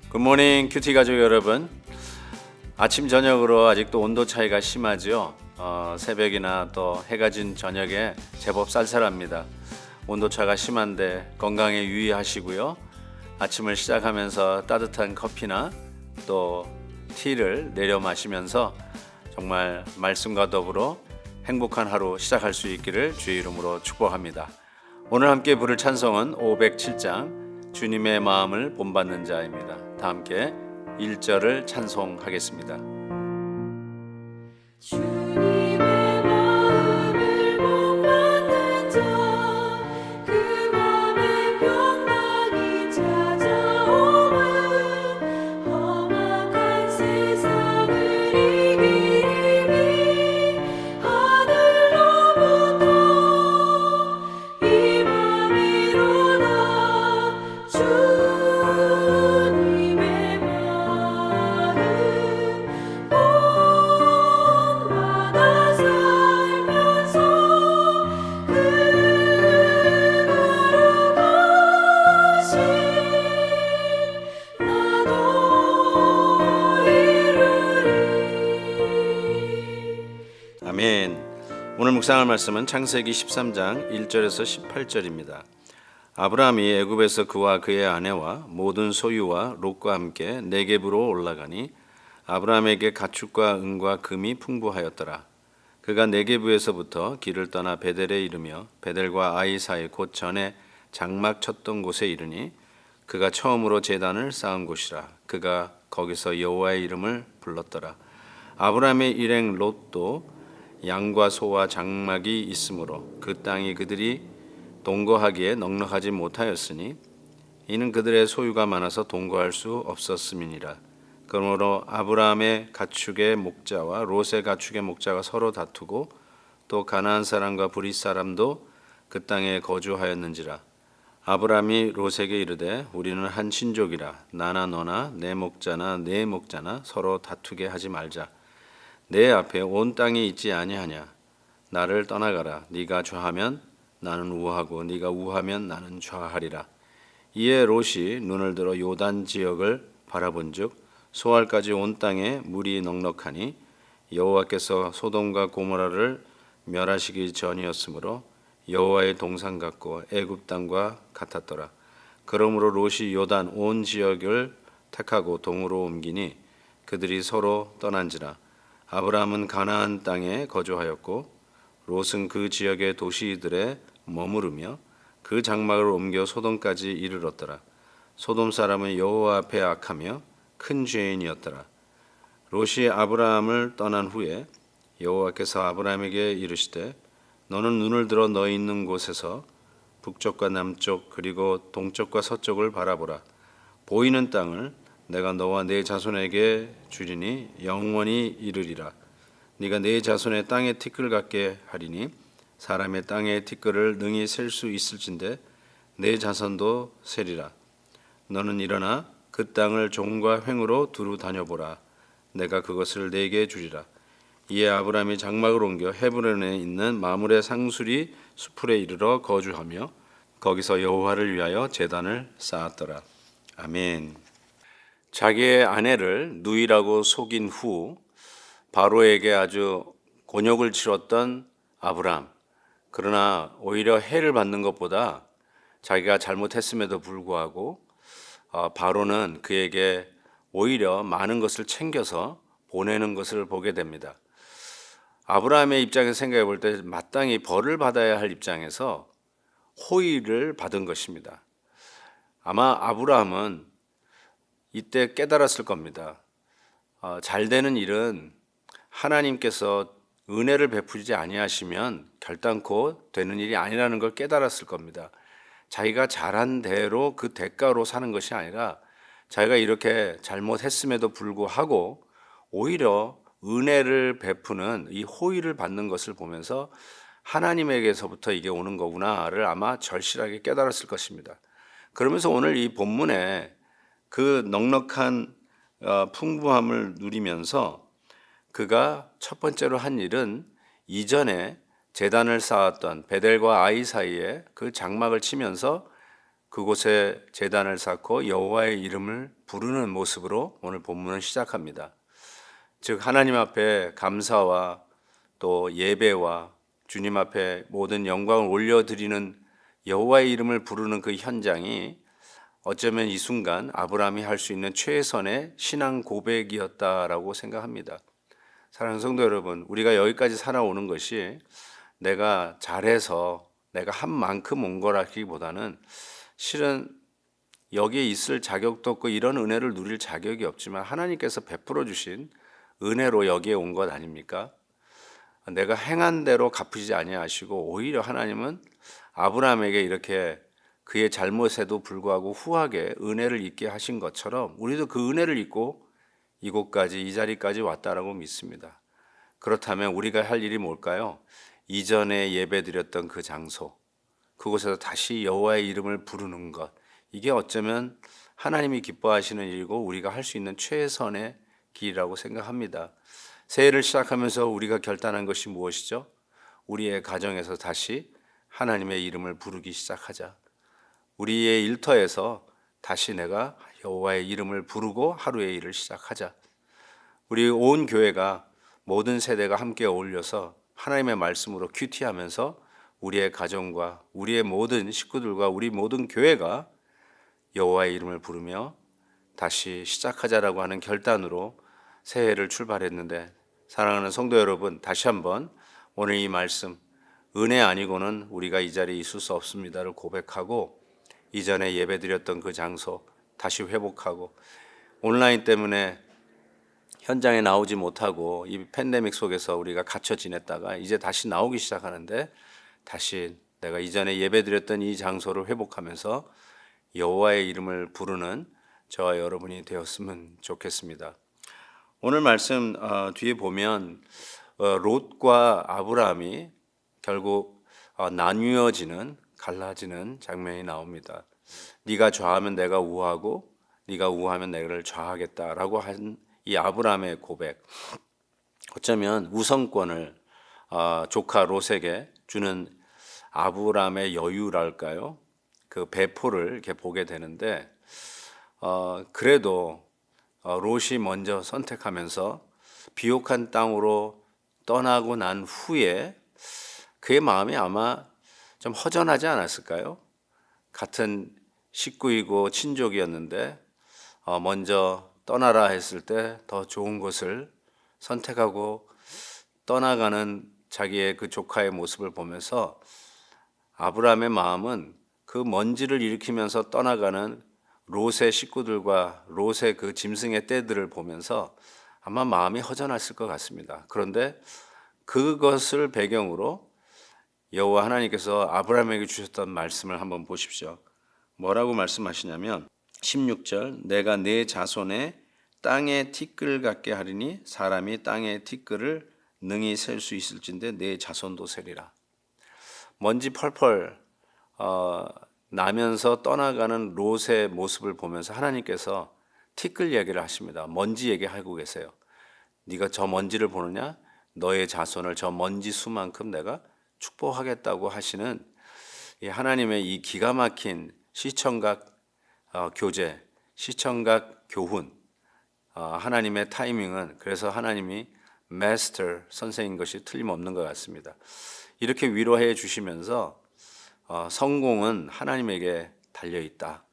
굿모닝 큐티 가족 여러분. 아침 저녁으로 아직도 온도 차이가 심하죠. 새벽이나 또 해가 진 저녁에 제법 쌀쌀합니다. 온도차가 심한데 건강에 유의하시고요. 아침을 시작하면서 따뜻한 커피나 또 티를 내려 마시면서 정말 말씀과 더불어 행복한 하루 시작할 수 있기를 주의 이름으로 축복합니다. 오늘 함께 부를 찬송은 507장 주님의 마음을 본받는 자입니다. 다 함께 1절을 찬송하겠습니다. 주님의 마음을 본받는 자, 그 맘에 평강이 찾아오면 험악한 세상을 이기리 하늘로부터 이 맘이 일어나 주님의 마음 본받아 살면서 그 거룩하신 나도 이루리. 아멘. 오늘 묵상할 말씀은 창세기 13장 1절에서 18절입니다. 아브라함이 애굽에서 그와 그의 아내와 모든 소유와 롯과 함께 네겝으로 올라가니 아브라함에게 가축과 은과 금이 풍부하였더라. 그가 네겝에서부터 길을 떠나 베델에 이르며 베델과 아이 사이 곧 전에 장막 쳤던 곳에 이르니 그가 처음으로 제단을 쌓은 곳이라. 그가 거기서 여호와의 이름을 불렀더라. 아브라함의 일행 롯도 양과 소와 장막이 있으므로 그 땅이 그들이 동거하기에 넉넉하지 못하였으니 이는 그들의 소유가 많아서 동거할 수 없었음이니라. 그러므로 아브라함의 가축의 목자와 롯의 가축의 목자가 서로 다투고 또 가나안 사람과 브릿 사람도 그 땅에 거주하였는지라. 아브라함이 롯에게 이르되 우리는 한 친족이라 나나 너나 내 목자나 내 목자나 서로 다투게 하지 말자. 내 앞에 온 땅이 있지 아니하냐. 나를 떠나가라. 네가 좌하면 나는 우하고 네가 우하면 나는 좌하리라. 이에 롯이 눈을 들어 요단 지역을 바라본즉 소알까지 온 땅에 물이 넉넉하니 여호와께서 소돔과 고모라를 멸하시기 전이었으므로 여호와의 동산 같고 애굽 땅과 같았더라. 그러므로 롯이 요단 온 지역을 택하고 동으로 옮기니 그들이 서로 떠난지라. 아브라함은 가나안 땅에 거주하였고 롯은 그 지역의 도시들에 머무르며 그 장막을 옮겨 소돔까지 이르렀더라. 소돔 사람은 여호와 앞에 악하며 큰 죄인이었더라. 롯이 아브라함을 떠난 후에 여호와께서 아브라함에게 이르시되 너는 눈을 들어 너 있는 곳에서 북쪽과 남쪽 그리고 동쪽과 서쪽을 바라보라. 보이는 땅을 내가 너와 네 자손에게 주리니 영원히 이르리라. 네가 네 자손의 땅의 티끌 같게 하리니 사람의 땅의 티끌을 능히 셀 수 있을진데 네 자손도 세리라. 너는 일어나 그 땅을 종과 횡으로 두루 다녀보라. 내가 그것을 네게 주리라. 이에 아브라함이 장막을 옮겨 헤브론에 있는 마므레 상수리 수풀에 이르러 거주하며 거기서 여호와를 위하여 제단을 쌓았더라. 아멘. 자기의 아내를 누이라고 속인 후 바로에게 아주 곤욕을 치렀던 아브라함. 그러나 오히려 해를 받는 것보다 자기가 잘못했음에도 불구하고 바로는 그에게 오히려 많은 것을 챙겨서 보내는 것을 보게 됩니다. 아브라함의 입장에서 생각해 볼 때 마땅히 벌을 받아야 할 입장에서 호의를 받은 것입니다. 아마 아브라함은 이때 깨달았을 겁니다. 잘 되는 일은 하나님께서 은혜를 베푸지 아니하시면 결단코 되는 일이 아니라는 걸 깨달았을 겁니다. 자기가 잘한 대로 그 대가로 사는 것이 아니라 자기가 이렇게 잘못했음에도 불구하고 오히려 은혜를 베푸는 이 호의를 받는 것을 보면서 하나님에게서부터 이게 오는 거구나를 아마 절실하게 깨달았을 것입니다. 그러면서 오늘 이 본문에 그 넉넉한 풍부함을 누리면서 그가 첫 번째로 한 일은 이전에 제단을 쌓았던 베델과 아이 사이에 그 장막을 치면서 그곳에 제단을 쌓고 여호와의 이름을 부르는 모습으로 오늘 본문은 시작합니다. 즉 하나님 앞에 감사와 또 예배와 주님 앞에 모든 영광을 올려드리는 여호와의 이름을 부르는 그 현장이 어쩌면 이 순간 아브라함이 할 수 있는 최선의 신앙 고백이었다라고 생각합니다. 사랑하는 성도 여러분, 우리가 여기까지 살아오는 것이 내가 잘해서 내가 한 만큼 온 거라기보다는 실은 여기에 있을 자격도 없고 이런 은혜를 누릴 자격이 없지만 하나님께서 베풀어 주신 은혜로 여기에 온 것 아닙니까? 내가 행한 대로 갚으시지 아니하시고 오히려 하나님은 아브라함에게 이렇게 그의 잘못에도 불구하고 후하게 은혜를 잊게 하신 것처럼 우리도 그 은혜를 잊고 이곳까지 이 자리까지 왔다라고 믿습니다. 그렇다면 우리가 할 일이 뭘까요? 이전에 예배드렸던 그 장소, 그곳에서 다시 여호와의 이름을 부르는 것, 이게 어쩌면 하나님이 기뻐하시는 일이고 우리가 할 수 있는 최선의 길이라고 생각합니다. 새해를 시작하면서 우리가 결단한 것이 무엇이죠? 우리의 가정에서 다시 하나님의 이름을 부르기 시작하자. 우리의 일터에서 다시 내가 여호와의 이름을 부르고 하루의 일을 시작하자. 우리 온 교회가 모든 세대가 함께 어울려서 하나님의 말씀으로 큐티하면서 우리의 가정과 우리의 모든 식구들과 우리 모든 교회가 여호와의 이름을 부르며 다시 시작하자라고 하는 결단으로 새해를 출발했는데, 사랑하는 성도 여러분, 다시 한번 오늘 이 말씀, 은혜 아니고는 우리가 이 자리에 있을 수 없습니다를 고백하고 이전에 예배드렸던 그 장소 다시 회복하고, 온라인 때문에 현장에 나오지 못하고 이 팬데믹 속에서 우리가 갇혀 지냈다가 이제 다시 나오기 시작하는데, 다시 내가 이전에 예배드렸던 이 장소를 회복하면서 여호와의 이름을 부르는 저와 여러분이 되었으면 좋겠습니다. 오늘 말씀 뒤에 보면 롯과 아브라함이 결국 나뉘어지는, 갈라지는 장면이 나옵니다. 네가 좌하면 내가 우하고 네가 우하면 내가 좌하겠다라고 한 이 아브라함의 고백, 어쩌면 우선권을 조카 롯에게 주는 아브라함의 여유랄까요? 그 배포를 이렇게 보게 되는데, 그래도 롯이 먼저 선택하면서 비옥한 땅으로 떠나고 난 후에 그의 마음이 아마 좀 허전하지 않았을까요? 같은 식구이고 친족이었는데 먼저 떠나라 했을 때 더 좋은 곳을 선택하고 떠나가는 자기의 그 조카의 모습을 보면서 아브라함의 마음은 그 먼지를 일으키면서 떠나가는 롯의 식구들과 롯의 그 짐승의 떼들을 보면서 아마 마음이 허전했을 것 같습니다. 그런데 그것을 배경으로 여호와 하나님께서 아브라함에게 주셨던 말씀을 한번 보십시오. 뭐라고 말씀하시냐면 16절, 내가 내 자손의 땅의 티끌 같게 하리니 사람이 땅의 티끌을 능히 셀 수 있을진데 내 자손도 세리라. 먼지 펄펄 나면서 떠나가는 롯의 모습을 보면서 하나님께서 티끌 얘기를 하십니다. 먼지 얘기하고 계세요. 네가 저 먼지를 보느냐? 너의 자손을 저 먼지 수만큼 내가 축복하겠다고 하시는 이 하나님의 이 기가 막힌 시청각 교제, 시청각 교훈, 하나님의 타이밍은 그래서 하나님이 마스터 선생인 것이 틀림없는 것 같습니다. 이렇게 위로해 주시면서 성공은 하나님에게 달려있다.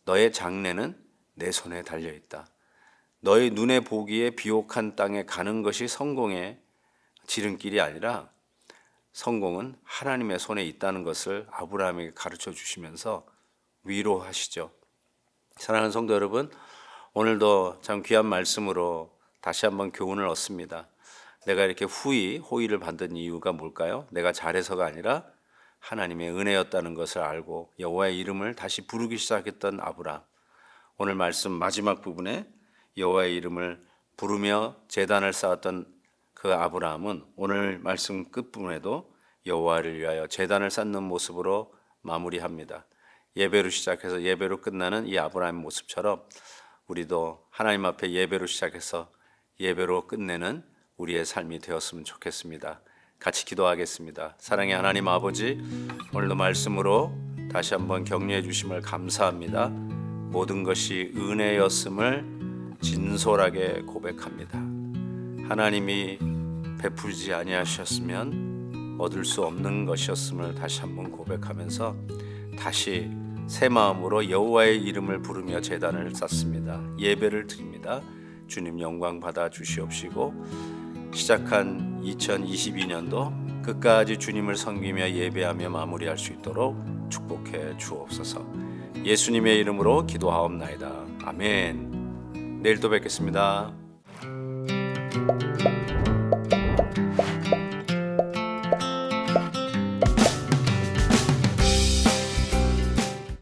너의 장래는 내 손에 달려있다. 너의 눈에 보기에 비옥한 땅에 가는 것이 성공의 지름길이 아니라 성공은 하나님의 손에 있다는 것을 아브라함에게 가르쳐 주시면서 위로하시죠. 사랑하는 성도 여러분, 오늘도 참 귀한 말씀으로 다시 한번 교훈을 얻습니다. 내가 이렇게 호의를 받은 이유가 뭘까요? 내가 잘해서가 아니라 하나님의 은혜였다는 것을 알고 여호와의 이름을 다시 부르기 시작했던 아브라함. 오늘 말씀 마지막 부분에 여호와의 이름을 부르며 제단을 쌓았던 그 아브라함은 오늘 말씀 끝부분에도 여호와를 위하여 제단을 쌓는 모습으로 마무리합니다. 예배로 시작해서 예배로 끝나는 이 아브라함의 모습처럼 우리도 하나님 앞에 예배로 시작해서 예배로 끝내는 우리의 삶이 되었으면 좋겠습니다. 같이 기도하겠습니다. 사랑의 하나님 아버지, 오늘도 말씀으로 다시 한번 격려해 주심을 감사합니다. 모든 것이 은혜였음을 진솔하게 고백합니다. 하나님이 베풀지 아니하셨으면 얻을 수 없는 것이었음을 다시 한번 고백하면서 다시 새 마음으로 여호와의 이름을 부르며 제단을 쌓습니다. 예배를 드립니다. 주님 영광 받아 주시옵시고 시작한 2022년도 끝까지 주님을 섬기며 예배하며 마무리할 수 있도록 축복해 주옵소서. 예수님의 이름으로 기도하옵나이다. 아멘. 내일 또 뵙겠습니다.